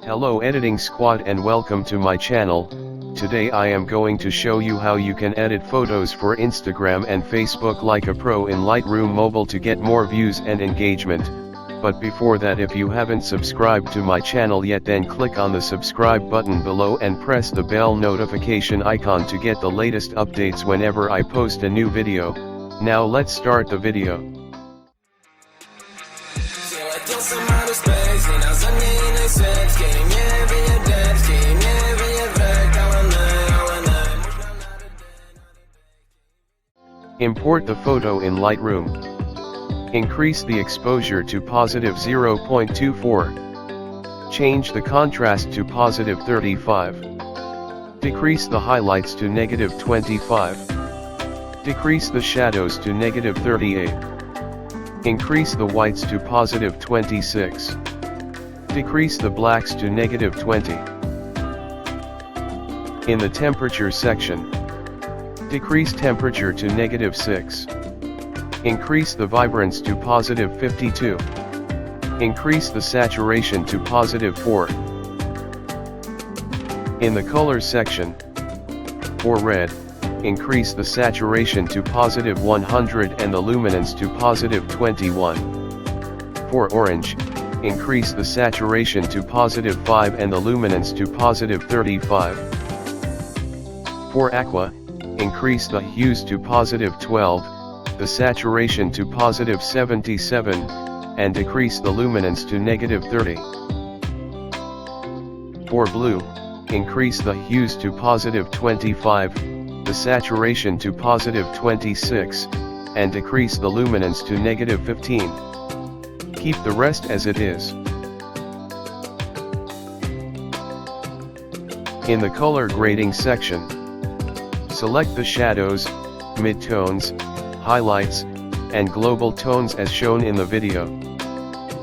Hello editing squad and welcome to my channel. Today I am going to show you how you can edit photos for Instagram and Facebook like a pro in Lightroom Mobile to get more views and engagement. But before that, if you haven't subscribed to my channel yet, then click on the subscribe button below and press the bell notification icon to get the latest updates whenever I post a new video. Now let's start the video. Import the photo in Lightroom. Increase the exposure to positive 0.24. Change the contrast to positive 35. Decrease the highlights to negative 25. Decrease the shadows to negative 38. Increase the whites to positive 26. Decrease the blacks to negative 20. In the temperature section, decrease temperature to negative 6. Increase the vibrance to positive 52. Increase the saturation to positive 4. In the colors section, for red, increase the saturation to positive 100 and the luminance to positive 21. For orange, increase the saturation to positive 5 and the luminance to positive 35. For aqua, increase the hues to positive 12, the saturation to positive 77, and decrease the luminance to negative 30. For blue, increase the hues to positive 25, the saturation to positive 26, and decrease the luminance to negative 15. Keep the rest as it is. In the color grading section, select the shadows, midtones, highlights, and global tones as shown in the video.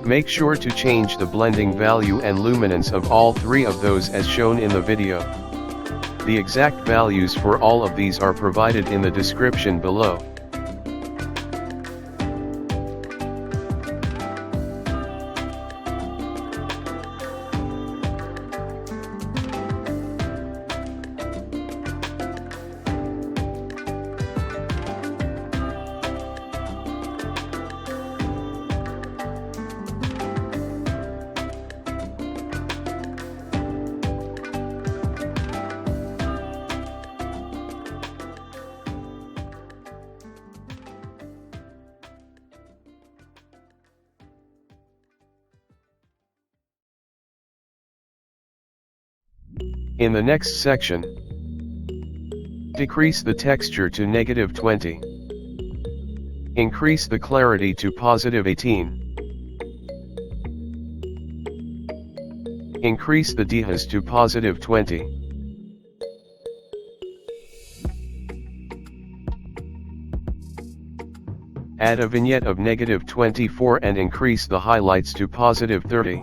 Make sure to change the blending value and luminance of all three of those as shown in the video. The exact values for all of these are provided in the description below. In the next section, decrease the texture to negative 20. Increase the clarity to positive 18. Increase the details to positive 20. Add a vignette of negative 24 and increase the highlights to positive 30.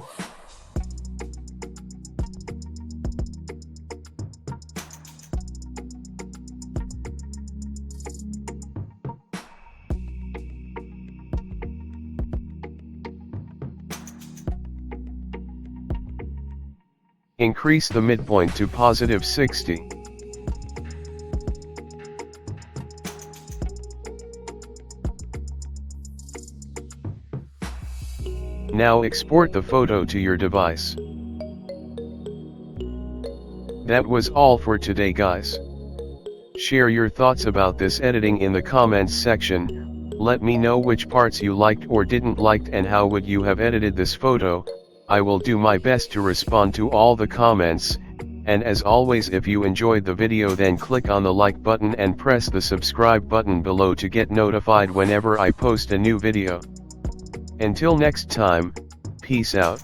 Increase the midpoint to positive 60. Now export the photo to your device. That was all for today, guys. Share your thoughts about this editing in the comments section. Let me know which parts you liked or didn't like and how would you have edited this photo. I will do my best to respond to all the comments, and as always, if you enjoyed the video, then click on the like button and press the subscribe button below to get notified whenever I post a new video. Until next time, peace out.